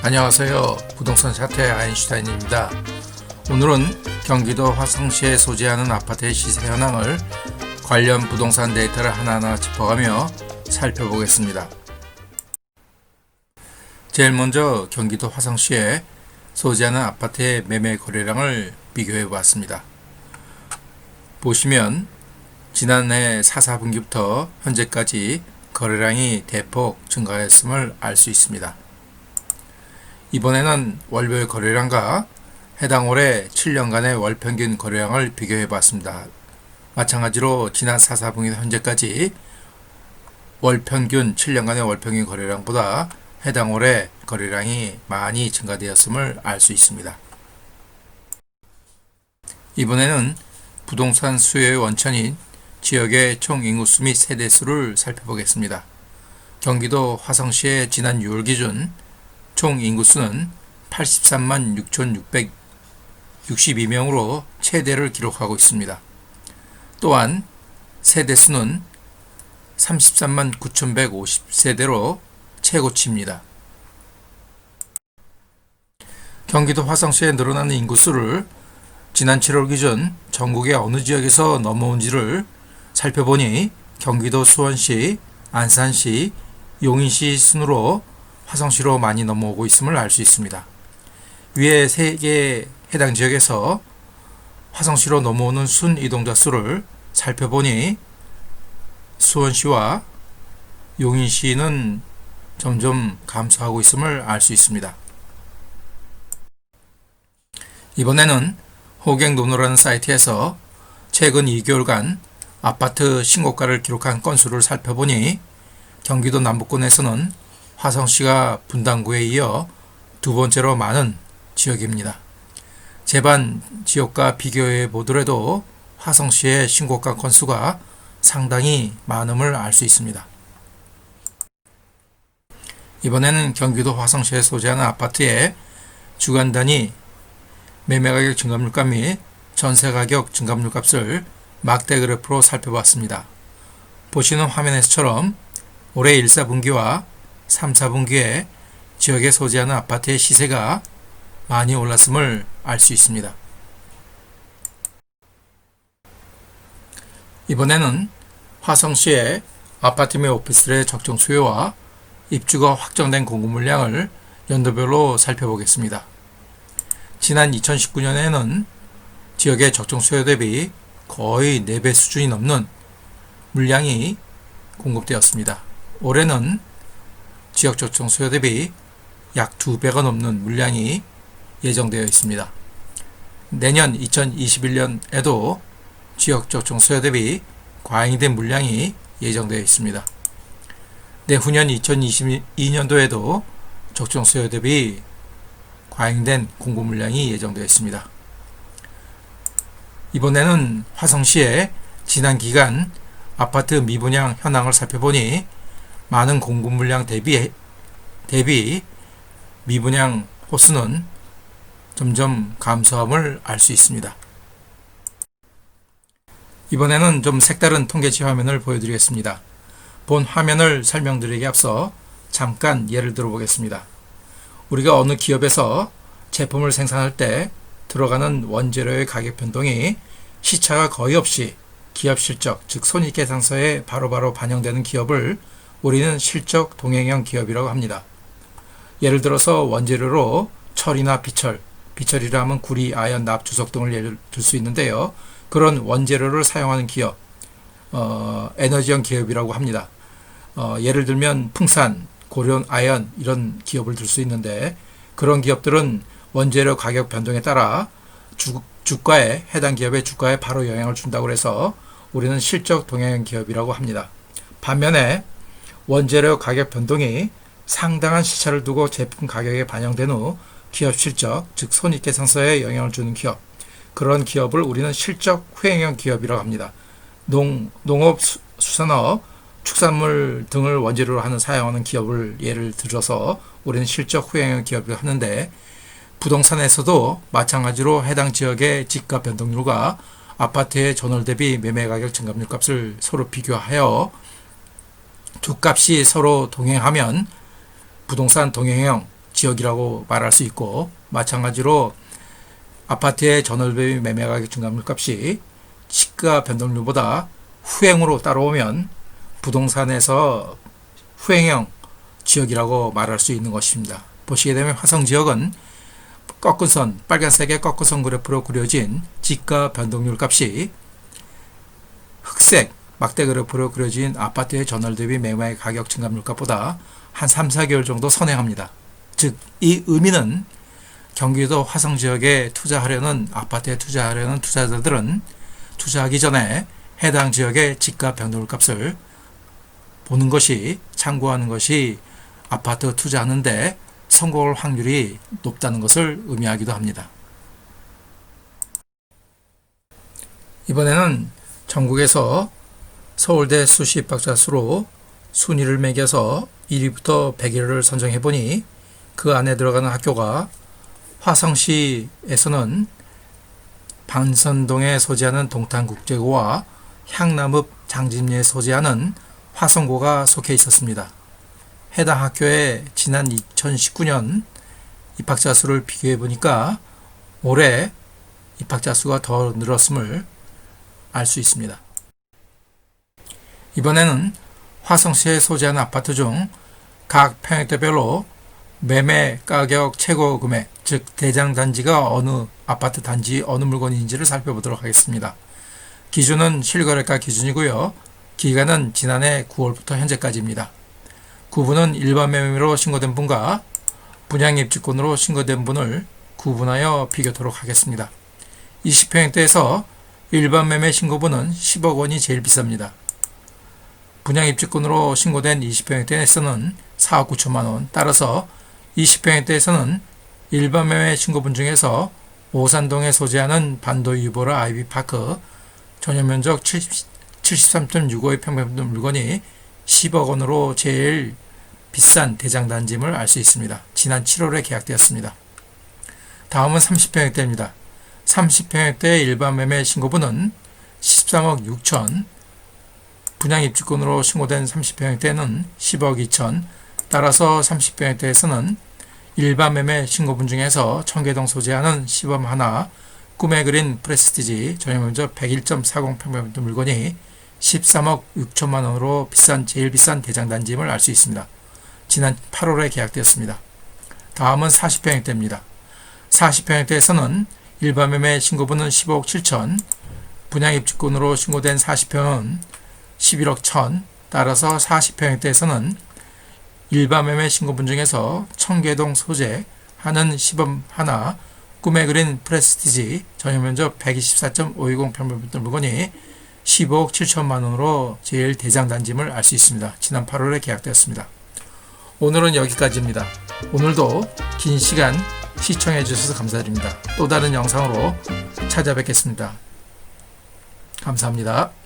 안녕하세요. 부동산 차트의 아인슈타인입니다. 오늘은 경기도 화성시에 소재하는 아파트의 시세 현황을 관련 부동산 데이터를 하나하나 짚어가며 살펴보겠습니다. 제일 먼저 경기도 화성시에 소재하는 아파트의 매매 거래량을 비교해 보았습니다. 보시면 지난해 4분기부터 현재까지 거래량이 대폭 증가했음을 알 수 있습니다. 이번에는 월별 거래량과 해당 올해 7년간의 월 평균 거래량을 비교해 봤습니다. 마찬가지로 지난 4분기 현재까지 월 평균 7년간의 월 평균 거래량보다 해당 올해 거래량이 많이 증가되었음을 알 수 있습니다. 이번에는 부동산 수요의 원천인 지역의 총 인구수 및 세대수를 살펴보겠습니다. 경기도 화성시의 지난 6월 기준 총 인구수는 83만 6,662명으로 최대를 기록하고 있습니다. 또한 세대수는 33만 9,150세대로 최고치입니다. 경기도 화성시에 늘어나는 인구수를 지난 7월 기준 전국의 어느 지역에서 넘어온지를 살펴보니 경기도 수원시, 안산시, 용인시 순으로 화성시로 많이 넘어오고 있음을 알 수 있습니다. 위에 3개의 해당 지역에서 화성시로 넘어오는 순 이동자 수를 살펴보니 수원시와 용인시는 점점 감소하고 있음을 알 수 있습니다. 이번에는 호갱노노라는 사이트에서 최근 2개월간 아파트 신고가를 기록한 건수를 살펴보니 경기도 남부권에서는 화성시가 분당구에 이어 두 번째로 많은 지역입니다. 제반 지역과 비교해 보더라도 화성시의 신고가 건수가 상당히 많음을 알 수 있습니다. 이번에는 경기도 화성시에 소재하는 아파트의 주간 단위 매매가격 증가물가 및 전세가격 증가물값을 막대 그래프로 살펴봤습니다. 보시는 화면에서처럼 올해 1, 4분기와 3, 4분기에 지역에 소재하는 아파트의 시세가 많이 올랐음을 알 수 있습니다. 이번에는 화성시의 아파트 및 오피스텔의 적정 수요와 입주가 확정된 공급 물량을 연도별로 살펴보겠습니다. 지난 2019년에는 지역의 적정 수요 대비 거의 4배 수준이 넘는 물량이 공급되었습니다. 올해는 지역 적정 수요 대비 약 2배가 넘는 물량이 예정되어 있습니다. 내년 2021년에도 지역 적정 수요 대비 과잉된 물량이 예정되어 있습니다. 내후년 2022년도에도 적정 수요 대비 과잉된 공급 물량이 예정되어 있습니다. 이번에는 화성시의 지난 기간 아파트 미분양 현황을 살펴보니 많은 공급 물량 대비 미분양 호수는 점점 감소함을 알 수 있습니다. 이번에는 좀 색다른 통계치 화면을 보여드리겠습니다. 본 화면을 설명드리기 앞서 잠깐 예를 들어보겠습니다. 우리가 어느 기업에서 제품을 생산할 때 들어가는 원재료의 가격 변동이 시차가 거의 없이 기업 실적, 즉 손익계산서에 바로바로 반영되는 기업을 우리는 실적 동행형 기업이라고 합니다. 예를 들어서 원재료로 철이나 비철이라 하면 구리, 아연, 납, 주석 등을 예를 들 수 있는데요. 그런 원재료를 사용하는 기업, 에너지형 기업이라고 합니다. 예를 들면 풍산, 고려, 아연 이런 기업을 들 수 있는데 그런 기업들은 원재료 가격 변동에 따라 주가에 해당 기업의 주가에 바로 영향을 준다고 해서 우리는 실적 동행형 기업이라고 합니다. 반면에 원재료 가격 변동이 상당한 시차를 두고 제품 가격에 반영된 후 기업 실적, 즉 손익계산서에 영향을 주는 기업, 그런 기업을 우리는 실적 후행형 기업이라고 합니다. 농업, 수산업, 축산물 등을 원재료로 사용하는 기업을 예를 들어서 우리는 실적 후행형 기업을 하는데 부동산에서도 마찬가지로 해당 지역의 집가 변동률과 아파트의 전월 대비 매매가격 증가물값을 서로 비교하여 두 값이 서로 동행하면 부동산 동행형 지역이라고 말할 수 있고, 마찬가지로 아파트의 전월배 매매가격 증가물값이 시가 변동률보다 후행으로 따라오면 부동산에서 후행형 지역이라고 말할 수 있는 것입니다. 보시게 되면 화성지역은 꺾은 선, 빨간색의 꺾은 선 그래프로 그려진 지가 변동률 값이 흑색 막대 그래프로 그려진 아파트의 전월 대비 매매 가격 증가물 값보다 한 3, 4개월 정도 선행합니다. 즉, 이 의미는 경기도 화성 지역에 투자하려는 아파트에 투자하려는 투자자들은 투자하기 전에 해당 지역의 지가 변동률 값을 보는 것이, 참고하는 것이 아파트 투자하는데 성공할 확률이 높다는 것을 의미하기도 합니다. 이번에는 전국에서 서울대 수시 입학자 수로 순위를 매겨서 1위부터 100위를 선정해 보니 그 안에 들어가는 학교가 화성시에서는 반선동에 소재하는 동탄국제고와 향남읍 장진리에 소재하는 화성고가 속해 있었습니다. 해당 학교의 지난 2019년 입학자 수를 비교해 보니까 올해 입학자 수가 더 늘었음을 알 수 있습니다. 이번에는 화성시에 소재하는 아파트 중 각 평형대별로 매매 가격 최고 금액, 즉 대장 단지가 어느 아파트 단지 어느 물건인지를 살펴보도록 하겠습니다. 기준은 실거래가 기준이고요. 기간은 지난해 9월부터 현재까지입니다. 구분은 일반 매매로 신고된 분과 분양입주권으로 신고된 분을 구분하여 비교토록 하겠습니다. 20평형대에서 일반 매매 신고분은 10억 원이 제일 비쌉니다. 분양입주권으로 신고된 20평형대에서는 4억 9천만 원, 따라서 20평형대에서는 일반 매매 신고분 중에서 오산동에 소재하는 반도이 유보라 아이비파크 전용면적 73.65의 평면도 물건이 10억 원으로 제일 비싼 대장단지임을 알 수 있습니다. 지난 7월에 계약되었습니다. 다음은 30평형대입니다. 30평형대의 일반 매매 신고분은 13억 6천, 분양입주권으로 신고된 30평형대는 10억 2천, 따라서 30평형대에서는 일반 매매 신고분 중에서 청계동 소재하는 시범 하나, 꿈에 그린 프레스티지 전용면적 101.40평면도 물건이 13억 6천만 원으로 제일 비싼 대장단지임을 알 수 있습니다. 지난 8월에 계약되었습니다. 다음은 40평형대입니다. 40평형대에서는 일반 매매 신고분은 15억 7천, 분양입주권으로 신고된 40평은 11억 1천, 따라서 40평형대에서는 일반 매매 신고분 중에서 청계동 소재 하는 시범 하나, 꿈에 그린 프레스티지 전용면적 124.520평면도 물건이 15억 7천만 원으로 제일 대장단지임을 알 수 있습니다. 지난 8월에 계약되었습니다. 오늘은 여기까지입니다. 오늘도 긴 시간 시청해 주셔서 감사드립니다. 또 다른 영상으로 찾아뵙겠습니다. 감사합니다.